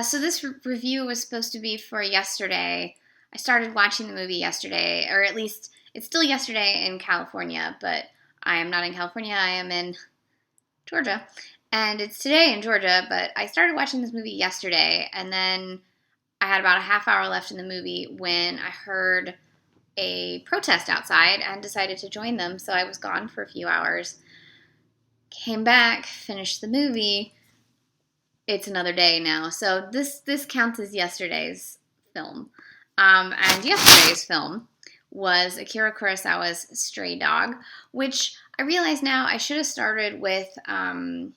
So this review was supposed to be for yesterday. I started watching the movie yesterday, or at least it's still yesterday in California, but I am not in California. I am in Georgia. And it's today in Georgia, but I started watching this movie yesterday, and then I had about a half hour left in the movie when I heard a protest outside and decided to join them, so I was gone for a few hours. Came back, finished the movie. It's another day now. So this counts as yesterday's film. And yesterday's film was Akira Kurosawa's Stray Dog, which I realize now I should have started with Drunken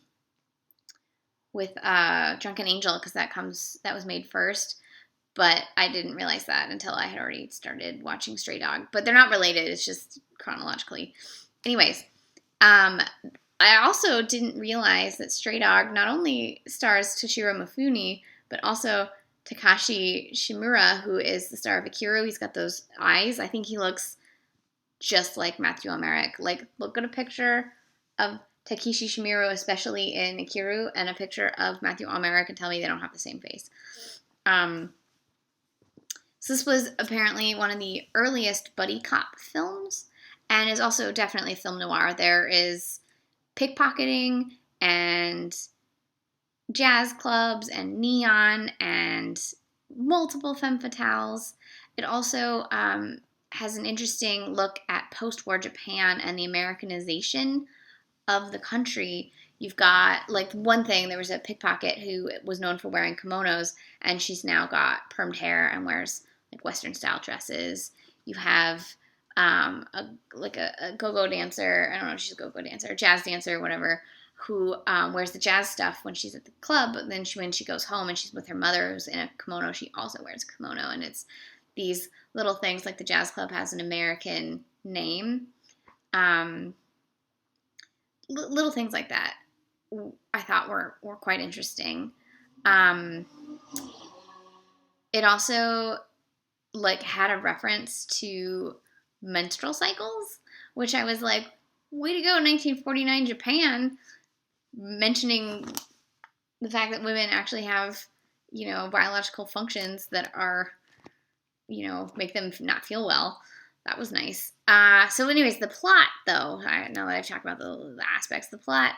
Angel because that was made first. But I didn't realize that until I had already started watching Stray Dog. But they're not related. It's just chronologically. Anyways, I also didn't realize that Stray Dog not only stars Toshirô Mifune, but also Takashi Shimura, who is the star of Akira. He's got those eyes. I think he looks just like Matthew Almeric. Like, look at a picture of Takashi Shimura, especially in Akira, and a picture of Matthew Almeric and tell me they don't have the same face. So this was apparently one of the earliest buddy cop films, and is also definitely film noir. There is pickpocketing and jazz clubs and neon and multiple femme fatales. It also has an interesting look at post-war Japan and the Americanization of the country. You've got, like, one thing, there was a pickpocket who was known for wearing kimonos, and she's now got permed hair and wears, like, Western-style dresses. You have a go-go dancer, I don't know if she's a go-go dancer, a jazz dancer, whatever, who wears the jazz stuff when she's at the club, but then when she goes home and she's with her mother who's in a kimono, she also wears a kimono, and it's these little things, like the jazz club has an American name. Little things like that I thought were quite interesting. It also, like, had a reference to menstrual cycles, which I was like, way to go, 1949 Japan, mentioning the fact that women actually have, biological functions that are, make them not feel well. That was nice. So anyways, the plot, though, now that I've talked about the aspects, the plot,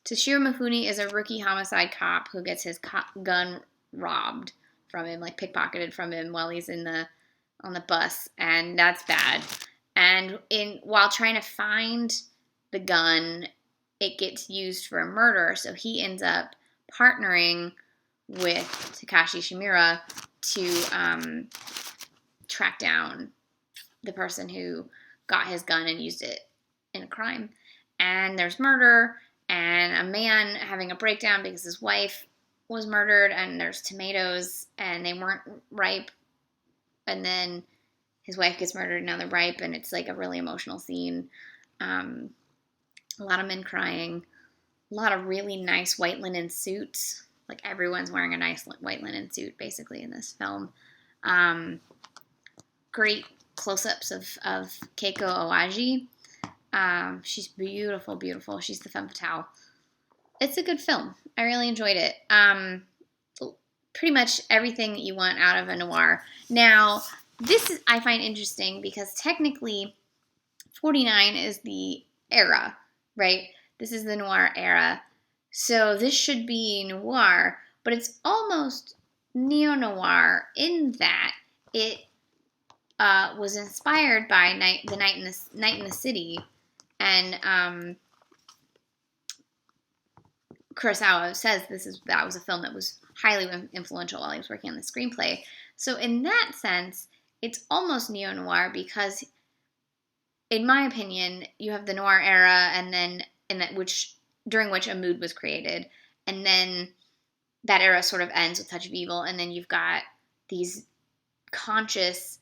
Toshirô Mifune is a rookie homicide cop who gets his gun robbed from him, like pickpocketed from him while he's on the bus, and that's bad. And while trying to find the gun, it gets used for a murder, so he ends up partnering with Takashi Shimura to track down the person who got his gun and used it in a crime. And there's murder, and a man having a breakdown because his wife was murdered, and there's tomatoes, and they weren't ripe, and then his wife gets murdered, and now they're ripe, and it's like a really emotional scene. A lot of men crying, a lot of really nice white linen suits. Like, everyone's wearing a nice white linen suit, basically, in this film. Great close-ups of Keiko Owaji. She's beautiful, beautiful. She's the femme fatale. It's a good film. I really enjoyed it. Pretty much everything that you want out of a noir. Now, I find interesting because technically 49 is the era, right? This is the noir era. So this should be noir, but it's almost neo-noir in that it was inspired by Night in the City, and Kurosawa says that was a film that was highly influential while he was working on the screenplay. So in that sense, it's almost neo-noir because, in my opinion, you have the noir era, and then during which a mood was created, and then that era sort of ends with Touch of Evil, and then you've got these conscious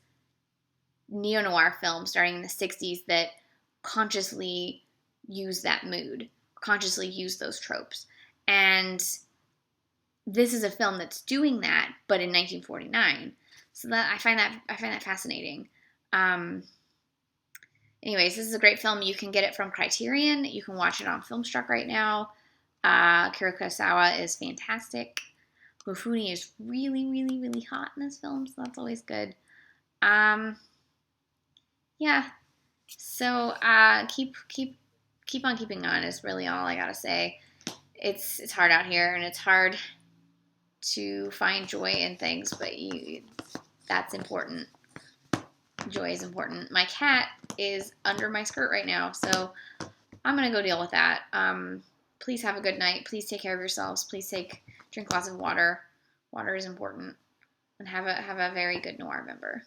neo-noir films starting in the 60s that consciously use that mood, consciously use those tropes. And this is a film that's doing that, but in 1949. So that I find that fascinating. Anyways, this is a great film. You can get it from Criterion. You can watch it on Filmstruck right now. Akira Kurosawa is fantastic. Mifune is really, really, really hot in this film, so that's always good. Yeah. So keep on keeping on is really all I gotta say. It's hard out here, and it's hard to find joy in things, but that's important. Joy is important. My cat is under my skirt right now, so I'm gonna go deal with that. Please have a good night. Please take care of yourselves. Please drink lots of water. Water is important, and have a very good Noirvember.